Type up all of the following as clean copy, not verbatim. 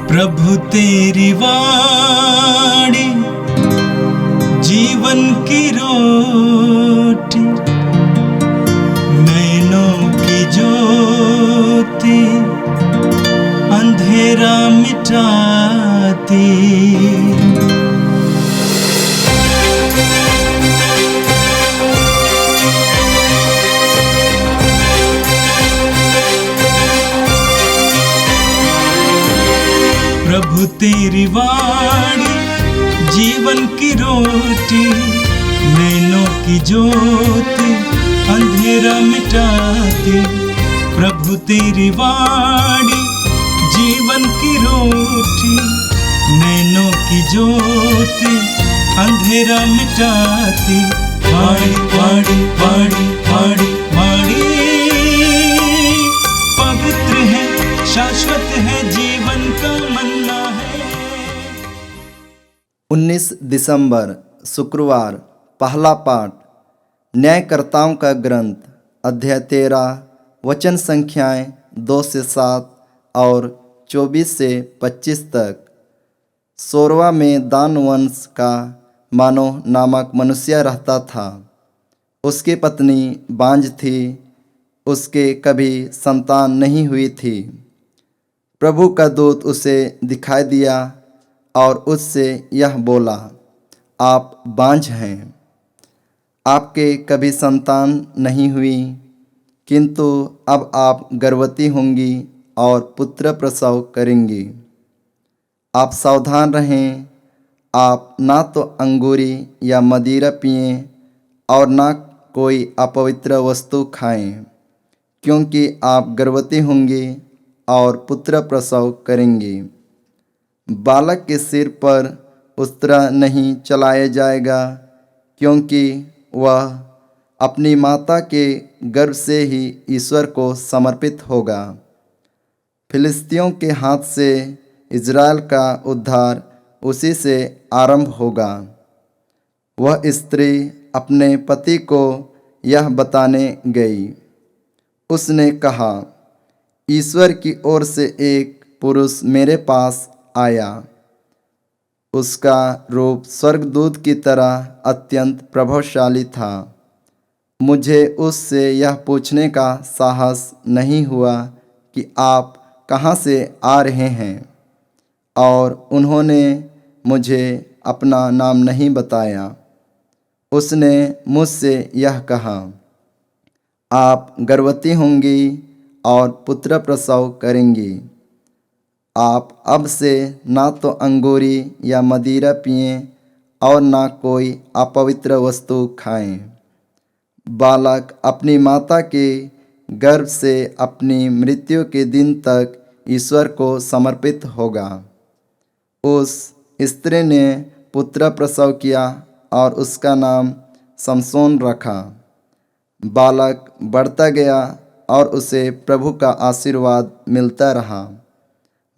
प्रभु तेरी वाणी जीवन की रोटी, नैनों की ज्योति अंधेरा मिटाती। प्रभु तेरी वाणी जीवन की रोटी, नैनों की ज्योति अंधेरा मिटाती। प्रभु तेरी वाणी जीवन की रोटी, नैनों की ज्योति अंधेरा मिटाती। वाणी वाणी वाणी वाणी वाणी पवित्र है, शाश्वत है, जीवन का मन्ना है। 19 दिसंबर शुक्रवार। पहला पाठ न्यायकर्ताओं का ग्रंथ, अध्याय 13, वचन संख्याएं 2 से 7 और 24 से 25 तक। सोरवा में दान वंश का मानो नामक मनुष्य रहता था। उसकी पत्नी बांझ थी, उसके कभी संतान नहीं हुई थी। प्रभु का दूत उसे दिखाई दिया और उससे यह बोला, आप बांझ हैं, आपके कभी संतान नहीं हुई, किंतु अब आप गर्भवती होंगी और पुत्र प्रसव करेंगी। आप सावधान रहें, आप ना तो अंगूरी या मदिरा पिएं और ना कोई अपवित्र वस्तु खाएं, क्योंकि आप गर्भवती होंगी और पुत्र प्रसव करेंगी। बालक के सिर पर उस्त्रा नहीं चलाया जाएगा, क्योंकि वह अपनी माता के गर्भ से ही ईश्वर को समर्पित होगा। फिलिस्तियों के हाथ से इज़राइल का उद्धार उसी से आरंभ होगा। वह स्त्री अपने पति को यह बताने गई। उसने कहा, ईश्वर की ओर से एक पुरुष मेरे पास आया। उसका रूप स्वर्गदूत की तरह अत्यंत प्रभावशाली था। मुझे उससे यह पूछने का साहस नहीं हुआ कि आप कहाँ से आ रहे हैं, और उन्होंने मुझे अपना नाम नहीं बताया। उसने मुझसे यह कहा, आप गर्भवती होंगी और पुत्र प्रसव करेंगी। आप अब से ना तो अंगूरी या मदिरा पिएं और ना कोई अपवित्र वस्तु खाएं। बालक अपनी माता के गर्भ से अपनी मृत्यु के दिन तक ईश्वर को समर्पित होगा। उस स्त्री ने पुत्र प्रसव किया और उसका नाम समसोन रखा। बालक बढ़ता गया और उसे प्रभु का आशीर्वाद मिलता रहा।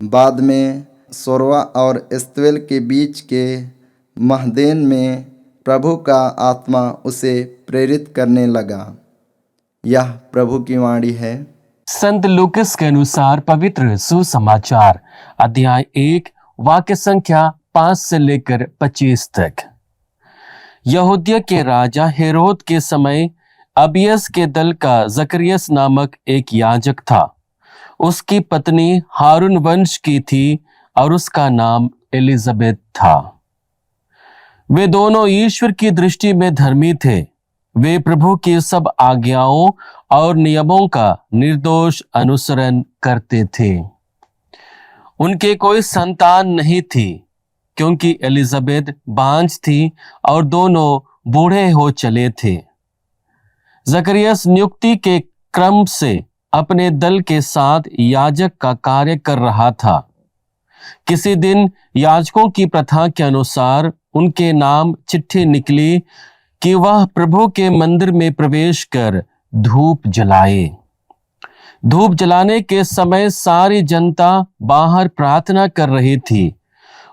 बाद में सोरवा और एस्तवेल के बीच के महदेन में प्रभु का आत्मा उसे प्रेरित करने लगा। यह प्रभु की वाणी है। संत लूकास के अनुसार पवित्र सुसमाचार, अध्याय 1, वाक्य संख्या 5 से लेकर 25 तक। यहूदिया के राजा हेरोद के समय अबियस के दल का जकरियस नामक एक याजक था। उसकी पत्नी हारून वंश की थी और उसका नाम एलिजाबेथ था। वे दोनों ईश्वर की दृष्टि में धर्मी थे। वे प्रभु की सब आज्ञाओं और नियमों का निर्दोष अनुसरण करते थे। उनके कोई संतान नहीं थी, क्योंकि एलिजाबेथ बांझ थी और दोनों बूढ़े हो चले थे। जकरियस नियुक्ति के क्रम से अपने दल के साथ याजक का कार्य कर रहा था। किसी दिन याजकों की प्रथा के अनुसार उनके नाम चिट्ठी निकली कि वह प्रभु के मंदिर में प्रवेश कर धूप जलाए। धूप जलाने के समय सारी जनता बाहर प्रार्थना कर रही थी।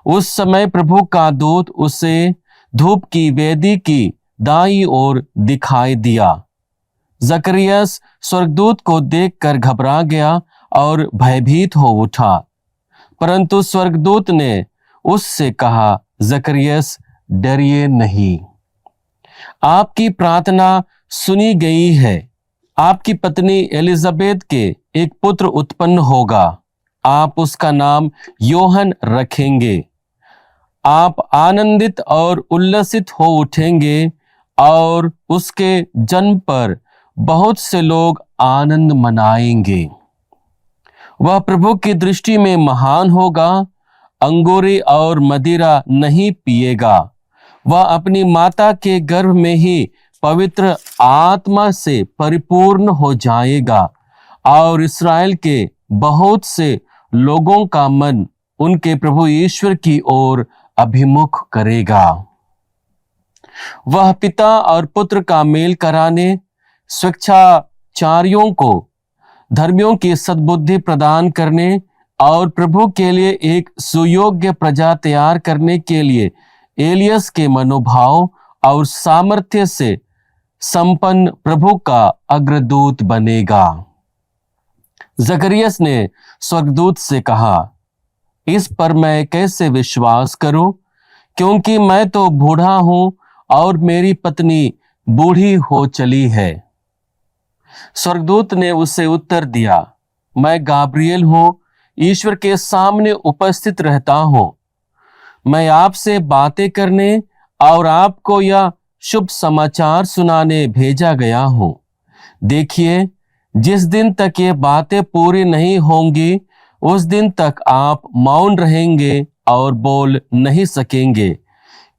उस समय प्रभु का दूत उसे धूप की वेदी की दाईं ओर दिखाई दिया। जकरियस स्वर्गदूत को देखकर घबरा गया और भयभीत हो उठा। परंतु स्वर्गदूत ने उससे कहा, जकरियस, डरिए नहीं, आपकी प्रार्थना सुनी गई है। आपकी पत्नी एलिजाबेथ के एक पुत्र उत्पन्न होगा, आप उसका नाम योहन रखेंगे। आप आनंदित और उल्लसित हो उठेंगे और उसके जन्म पर बहुत से लोग आनंद मनाएंगे। वह प्रभु की दृष्टि में महान होगा, अंगूरी और मदिरा नहीं पिएगा। वह अपनी माता के गर्भ में ही पवित्र आत्मा से परिपूर्ण हो जाएगा और इस्राएल के बहुत से लोगों का मन उनके प्रभु ईश्वर की ओर अभिमुख करेगा। वह पिता और पुत्र का मेल कराने, स्वेच्छाचारियों को धर्मियों की सद्बुद्धि प्रदान करने और प्रभु के लिए एक सुयोग्य प्रजा तैयार करने के लिए एलियस के मनोभाव और सामर्थ्य से संपन्न प्रभु का अग्रदूत बनेगा। जकरियस ने स्वर्गदूत से कहा, इस पर मैं कैसे विश्वास करूं, क्योंकि मैं तो बूढ़ा हूं और मेरी पत्नी बूढ़ी हो चली है। स्वर्गदूत ने उसे उत्तर दिया, मैं गाब्रिएल हूं, ईश्वर के सामने उपस्थित रहता हूं। मैं आपसे बातें करने और आपको यह शुभ समाचार सुनाने भेजा गया हूं। देखिए, जिस दिन तक ये बातें पूरी नहीं होंगी उस दिन तक आप मौन रहेंगे और बोल नहीं सकेंगे,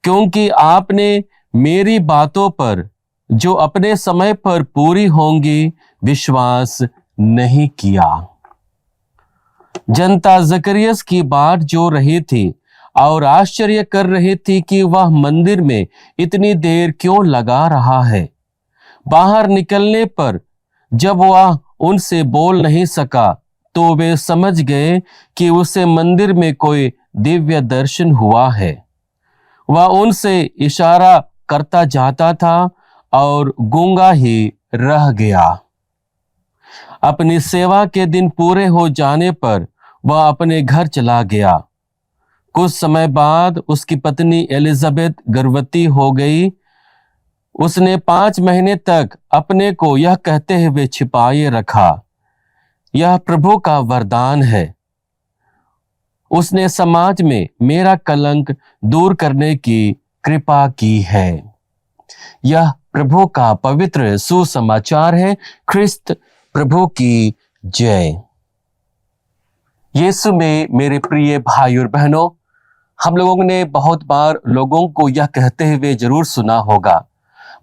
क्योंकि आपने मेरी बातों पर जो अपने समय पर पूरी होंगी विश्वास नहीं किया। जनता जकरियस की बाट जो रही थी और आश्चर्य कर रही थी कि वह मंदिर में इतनी देर क्यों लगा रहा है। बाहर निकलने पर जब वह उनसे बोल नहीं सका तो वे समझ गए कि उसे मंदिर में कोई दिव्य दर्शन हुआ है। वह उनसे इशारा करता जाता था और गूंगा ही रह गया। अपनी सेवा के दिन पूरे हो जाने पर वह अपने घर चला गया। कुछ समय बाद उसकी पत्नी एलिजाबेथ गर्भवती हो गई। उसने 5 महीने तक अपने को यह कहते हुए छिपाए रखा, यह प्रभु का वरदान है। उसने समाज में मेरा कलंक दूर करने की कृपा की है। यह प्रभु का पवित्र सुसमाचार है। ख्रिस्त प्रभु की जय। यीशु में मेरे प्रिय भाई और बहनों, हम लोगों ने बहुत बार लोगों को यह कहते हुए जरूर सुना होगा,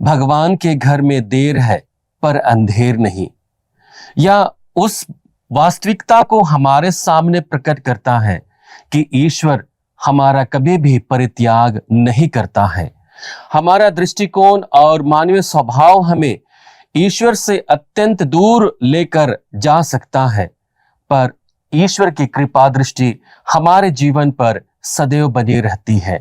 भगवान के घर में देर है पर अंधेर नहीं। या उस वास्तविकता को हमारे सामने प्रकट करता है कि ईश्वर हमारा कभी भी परित्याग नहीं करता है। हमारा दृष्टिकोण और मानवीय स्वभाव हमें ईश्वर से अत्यंत दूर लेकर जा सकता है, पर ईश्वर की कृपा दृष्टि हमारे जीवन पर सदैव बनी रहती है।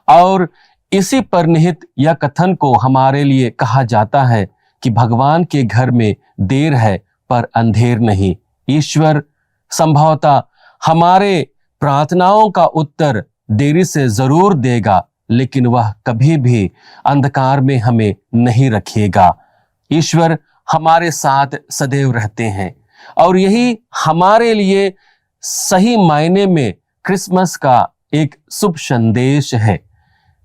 और इसी पर निहित यह कथन को हमारे लिए कहा जाता है कि भगवान के घर में देर है पर अंधेर नहीं। ईश्वर संभवतः हमारे प्रार्थनाओं का उत्तर देरी से जरूर देगा, लेकिन वह कभी भी अंधकार में हमें नहीं रखेगा। ईश्वर हमारे साथ सदैव रहते हैं और यही हमारे लिए सही मायने में क्रिसमस का एक शुभ संदेश है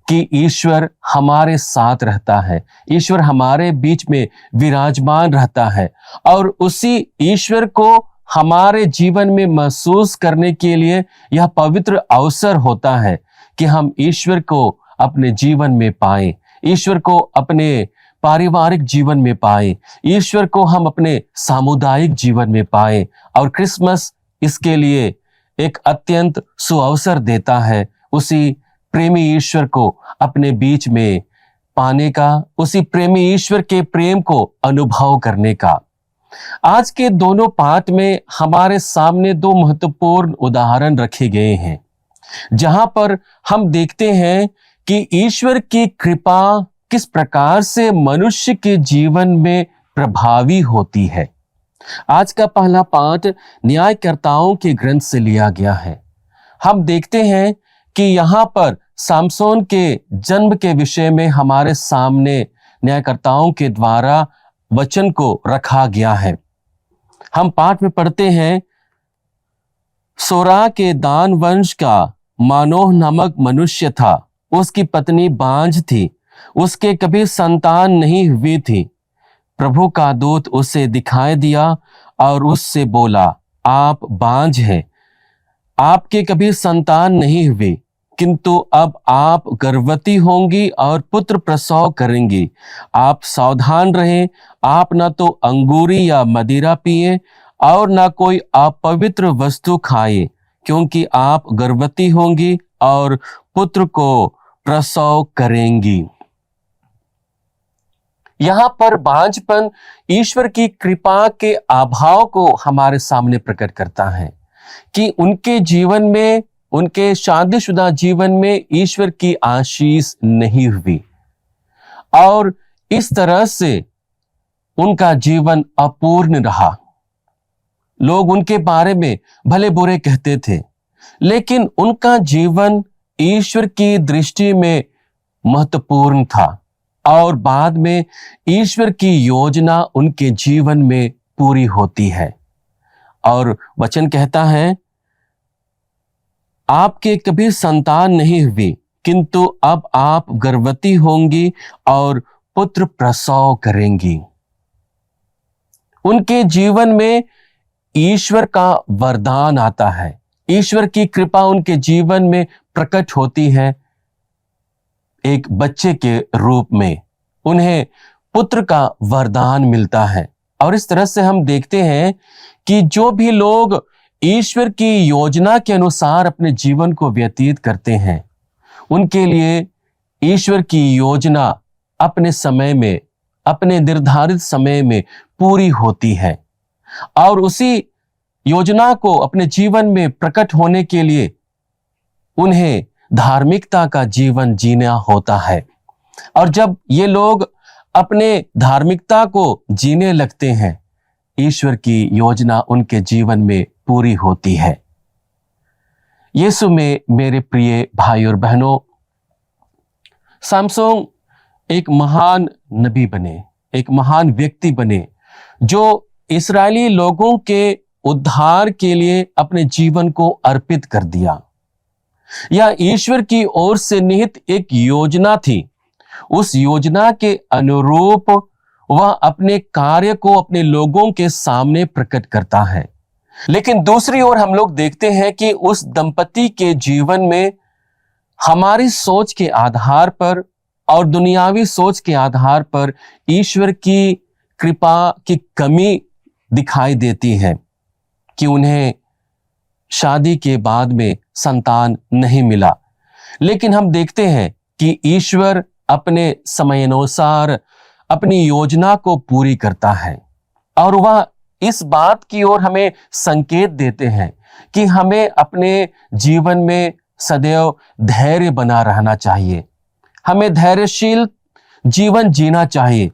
कि ईश्वर हमारे साथ रहता है, ईश्वर हमारे बीच में विराजमान रहता है। और उसी ईश्वर को हमारे जीवन में महसूस करने के लिए यह पवित्र अवसर होता है कि हम ईश्वर को अपने जीवन में पाएं, ईश्वर को अपने पारिवारिक जीवन में पाएं, ईश्वर को हम अपने सामुदायिक जीवन में पाएं। और क्रिसमस इसके लिए एक अत्यंत सुअवसर देता है, उसी प्रेमी ईश्वर को अपने बीच में पाने का, उसी प्रेमी ईश्वर के प्रेम को अनुभव करने का। आज के दोनों पाठ में हमारे सामने 2 महत्वपूर्ण उदाहरण रखे गए हैं, जहां पर हम देखते हैं कि ईश्वर की कृपा किस प्रकार से मनुष्य के जीवन में प्रभावी होती है। आज का पहला पाठ न्यायकर्ताओं के ग्रंथ से लिया गया है। हम देखते हैं कि यहाँ पर सामसोन के जन्म के विषय में हमारे सामने न्यायकर्ताओं के द्वारा वचन को रखा गया है। हम पाठ में पढ़ते हैं, सोरा के दान वंश का मानोह नामक मनुष्य था। उसकी पत्नी बांझ थी, उसके कभी संतान नहीं हुई थी। प्रभु का दूत उसे दिखाई दिया और उससे बोला, आप बांझ हैं, आपके कभी संतान नहीं हुई, किंतु अब आप गर्भवती होंगी और पुत्र प्रसव करेंगी। आप सावधान रहें, आप न तो अंगूरी या मदिरा पिए और न कोई अपवित्र वस्तु खाए, क्योंकि आप गर्भवती होंगी और पुत्र को प्रसव करेंगी। यहां पर बांझपन ईश्वर की कृपा के अभाव को हमारे सामने प्रकट करता है कि उनके जीवन में, उनके शादीशुदा जीवन में ईश्वर की आशीष नहीं हुई और इस तरह से उनका जीवन अपूर्ण रहा। लोग उनके बारे में भले बुरे कहते थे, लेकिन उनका जीवन ईश्वर की दृष्टि में महत्वपूर्ण था और बाद में ईश्वर की योजना उनके जीवन में पूरी होती है। और वचन कहता है, आपके कभी संतान नहीं हुई, किंतु अब आप गर्भवती होंगी और पुत्र प्रसव करेंगी। उनके जीवन में ईश्वर का वरदान आता है, ईश्वर की कृपा उनके जीवन में प्रकट होती है। एक बच्चे के रूप में उन्हें पुत्र का वरदान मिलता है। और इस तरह से हम देखते हैं कि जो भी लोग ईश्वर की योजना के अनुसार अपने जीवन को व्यतीत करते हैं, उनके लिए ईश्वर की योजना अपने समय में, अपने निर्धारित समय में पूरी होती है और उसी योजना को अपने जीवन में प्रकट होने के लिए उन्हें धार्मिकता का जीवन जीना होता है। और जब ये लोग अपने धार्मिकता को जीने लगते हैं, ईश्वर की योजना उनके जीवन में पूरी होती है। यीशु में मेरे प्रिय भाई और बहनों, सामसोन एक महान नबी बने, एक महान व्यक्ति बने, जो इस्राएली लोगों के उद्धार के लिए अपने जीवन को अर्पित कर दिया। यह ईश्वर की ओर से निहित एक योजना थी। उस योजना के अनुरूप वह अपने कार्य को अपने लोगों के सामने प्रकट करता है। लेकिन दूसरी ओर हम लोग देखते हैं कि उस दंपति के जीवन में हमारी सोच के आधार पर और दुनियावी सोच के आधार पर ईश्वर की कृपा की कमी दिखाई देती है कि उन्हें शादी के बाद में संतान नहीं मिला। लेकिन हम देखते हैं कि ईश्वर अपने समयानुसार अपनी योजना को पूरी करता है और वह इस बात की ओर हमें संकेत देते हैं कि हमें अपने जीवन में सदैव धैर्य बना रहना चाहिए, हमें धैर्यशील जीवन जीना चाहिए।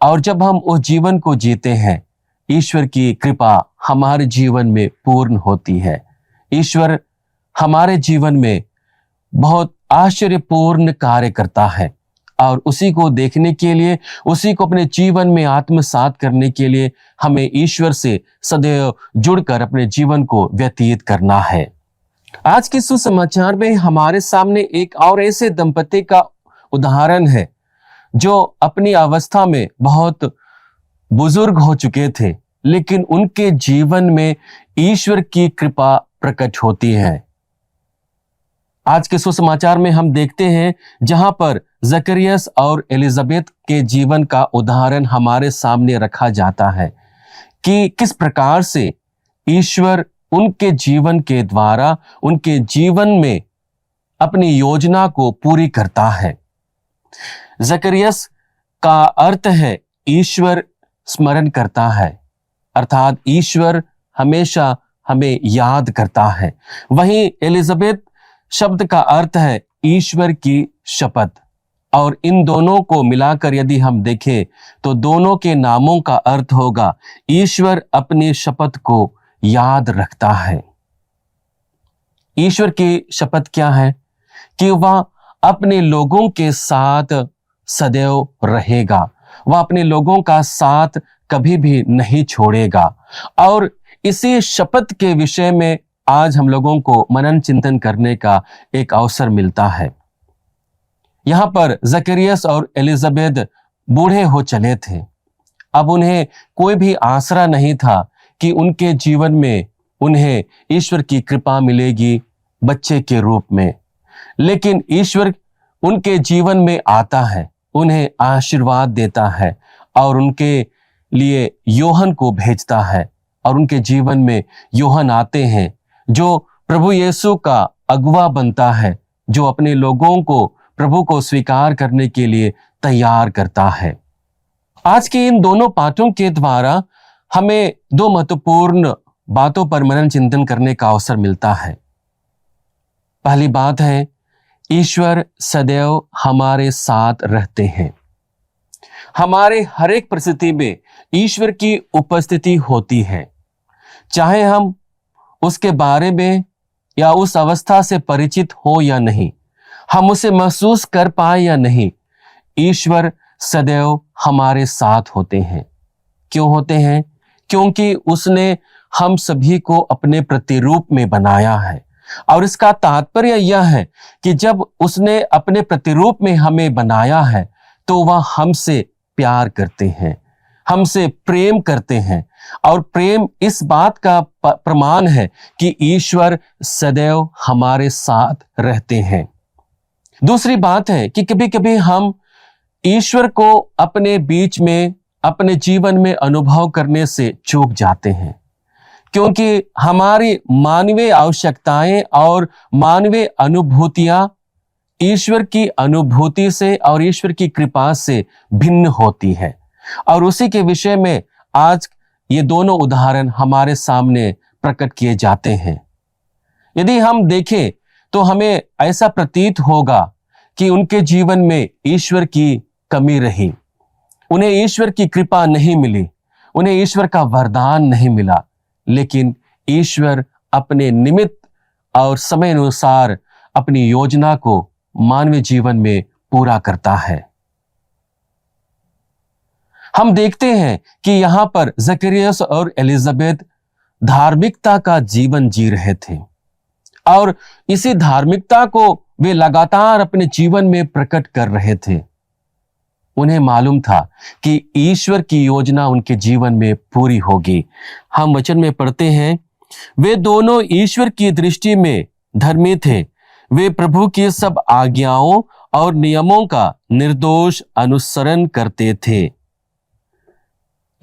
और जब हम उस जीवन को जीते हैं, ईश्वर की कृपा हमारे जीवन में पूर्ण होती है। ईश्वर हमारे जीवन में बहुत आश्चर्यपूर्ण कार्य करता है और उसी को देखने के लिए, उसी को अपने जीवन में आत्मसात करने के लिए हमें ईश्वर से सदैव जुड़कर अपने जीवन को व्यतीत करना है। आज के सुसमाचार में हमारे सामने एक और ऐसे दंपति का उदाहरण है जो अपनी अवस्था में बहुत बुजुर्ग हो चुके थे, लेकिन उनके जीवन में ईश्वर की कृपा प्रकट होती है। आज के सुसमाचार में हम देखते हैं जहां पर जकरियस और एलिजाबेथ के जीवन का उदाहरण हमारे सामने रखा जाता है कि किस प्रकार से ईश्वर उनके जीवन के द्वारा उनके जीवन में अपनी योजना को पूरी करता है। जकरियस का अर्थ है ईश्वर स्मरण करता है, अर्थात ईश्वर हमेशा हमें याद करता है। वहीं एलिजाबेथ शब्द का अर्थ है ईश्वर की शपथ, और इन दोनों को मिलाकर यदि हम देखें तो दोनों के नामों का अर्थ होगा ईश्वर अपनी शपथ को याद रखता है। ईश्वर की शपथ क्या है? कि वह अपने लोगों के साथ सदैव रहेगा, वह अपने लोगों का साथ कभी भी नहीं छोड़ेगा। और इसी शपथ के विषय में आज हम लोगों को मनन चिंतन करने का एक अवसर मिलता है। यहां पर जकरियस और एलिजाबेथ बूढ़े हो चले थे। अब उन्हें कोई भी आसरा नहीं था कि उनके जीवन में उन्हें ईश्वर की कृपा मिलेगी बच्चे के रूप में। लेकिन ईश्वर उनके जीवन में आता है, उन्हें आशीर्वाद देता है और उनके लिए योहन को भेजता है। और उनके जीवन में योहन आते हैं जो प्रभु यीशु का अगुवा बनता है, जो अपने लोगों को प्रभु को स्वीकार करने के लिए तैयार करता है। आज के इन दोनों पाठों के द्वारा हमें दो महत्वपूर्ण बातों पर मनन चिंतन करने का अवसर मिलता है। पहली बात है, ईश्वर सदैव हमारे साथ रहते हैं। हमारे हर एक परिस्थिति में ईश्वर की उपस्थिति होती है, चाहे हम उसके बारे में या उस अवस्था से परिचित हो या नहीं, हम उसे महसूस कर पाए या नहीं, ईश्वर सदैव हमारे साथ होते हैं। क्यों होते हैं? क्योंकि उसने हम सभी को अपने प्रतिरूप में बनाया है। और इसका तात्पर्य यह है कि जब उसने अपने प्रतिरूप में हमें बनाया है तो वह हमसे प्यार करते हैं, हमसे प्रेम करते हैं। और प्रेम इस बात का प्रमाण है कि ईश्वर सदैव हमारे साथ रहते हैं। दूसरी बात है कि कभी कभी हम ईश्वर को अपने बीच में, अपने जीवन में अनुभव करने से चूक जाते हैं, क्योंकि हमारी मानवीय आवश्यकताएं और मानवीय अनुभूतियां ईश्वर की अनुभूति से और ईश्वर की कृपा से भिन्न होती है। और उसी के विषय में आज ये दोनों उदाहरण हमारे सामने प्रकट किए जाते हैं। यदि हम देखें तो हमें ऐसा प्रतीत होगा कि उनके जीवन में ईश्वर की कमी रही, उन्हें ईश्वर की कृपा नहीं मिली, उन्हें ईश्वर का वरदान नहीं मिला। लेकिन ईश्वर अपने निमित्त और समय अनुसार अपनी योजना को मानवीय जीवन में पूरा करता है। हम देखते हैं कि यहां पर जकरियस और एलिजाबेथ धार्मिकता का जीवन जी रहे थे और इसी धार्मिकता को वे लगातार अपने जीवन में प्रकट कर रहे थे। उन्हें मालूम था कि ईश्वर की योजना उनके जीवन में पूरी होगी। हम वचन में पढ़ते हैं, वे दोनों ईश्वर की दृष्टि में धर्मी थे, वे प्रभु की सब आज्ञाओं और नियमों का निर्दोष अनुसरण करते थे।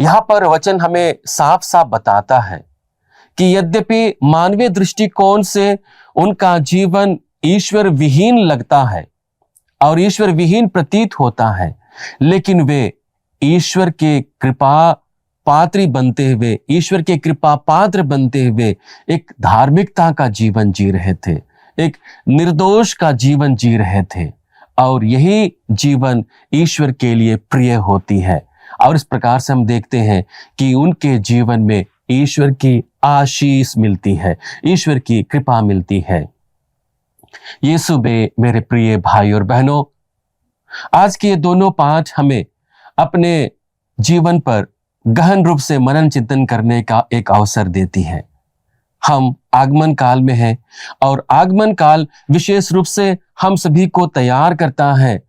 यहां पर वचन हमें साफ साफ बताता है कि यद्यपि मानवीय दृष्टिकोण से उनका जीवन ईश्वर विहीन लगता है और ईश्वर विहीन प्रतीत होता है, लेकिन वे ईश्वर के कृपा पात्री बनते हुए, ईश्वर के कृपा पात्र बनते हुए एक धार्मिकता का जीवन जी रहे थे, एक निर्दोष का जीवन जी रहे थे। और यही जीवन ईश्वर के लिए प्रिय होती है। और इस प्रकार से हम देखते हैं कि उनके जीवन में ईश्वर की आशीष मिलती है, ईश्वर की कृपा मिलती है। यीशु में मेरे प्रिय भाई और बहनों, आज के ये दोनों पाठ हमें अपने जीवन पर गहन रूप से मनन चिंतन करने का एक अवसर देती है। हम आगमन काल में हैं और आगमन काल विशेष रूप से हम सभी को तैयार करता है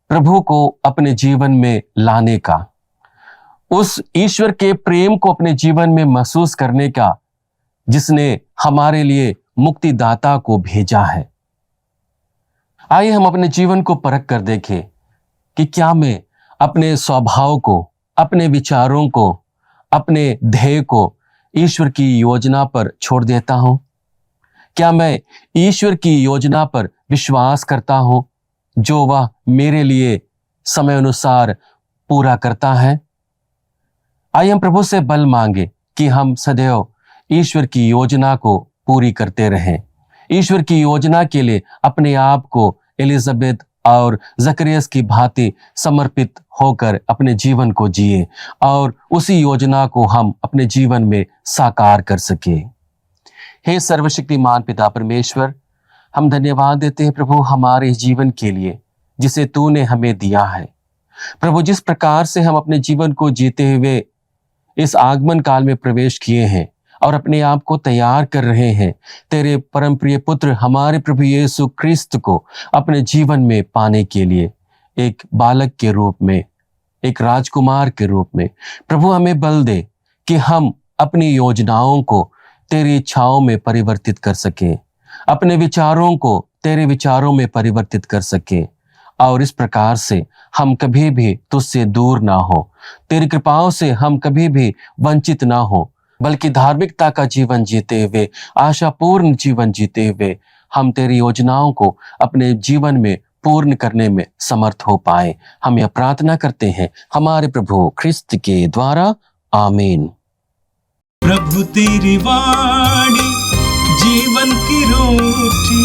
प्रभु को अपने जीवन में लाने का, उस ईश्वर के प्रेम को अपने जीवन में महसूस करने का जिसने हमारे लिए मुक्तिदाता को भेजा है। आइए हम अपने जीवन को परख कर देखें कि क्या मैं अपने स्वभाव को, अपने विचारों को, अपने ध्येय को ईश्वर की योजना पर छोड़ देता हूं? क्या मैं ईश्वर की योजना पर विश्वास करता हूं जो वह मेरे लिए समय अनुसार पूरा करता है? आइए हम प्रभु से बल मांगे कि हम सदैव ईश्वर की योजना को पूरी करते रहें, ईश्वर की योजना के लिए अपने आप को एलिजाबेथ और जकरियस की भांति समर्पित होकर अपने जीवन को जिए और उसी योजना को हम अपने जीवन में साकार कर सके। हे सर्वशक्तिमान पिता परमेश्वर, हम धन्यवाद देते हैं प्रभु हमारे जीवन के लिए जिसे तूने हमें दिया है। प्रभु, जिस प्रकार से हम अपने जीवन को जीते हुए इस आगमन काल में प्रवेश किए हैं और अपने आप को तैयार कर रहे हैं तेरे परम प्रिय पुत्र हमारे प्रभु यीशु क्रिस्त को अपने जीवन में पाने के लिए, एक बालक के रूप में, एक राजकुमार के रूप में। प्रभु, हमें बल दे कि हम अपनी योजनाओं को तेरी इच्छाओं में परिवर्तित कर सकें, अपने विचारों को तेरे विचारों में परिवर्तित कर सकें, और इस प्रकार से हम कभी भी तुझसे दूर ना हो, तेरी कृपाओं से हम कभी भी वंचित ना हो, बल्कि धार्मिकता का जीवन जीते हुए, आशापूर्ण जीवन जीते हुए हम तेरी योजनाओं को अपने जीवन में पूर्ण करने में समर्थ हो पाए। हम यह प्रार्थना करते हैं हमारे प्रभु ख्रिस्त के द्वारा, आमीन। प्रभु तेरी वाणी जीवन की रोटी,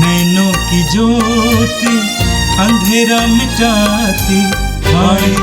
नैनों की ज्योति अंधेरा मिटाती, हाय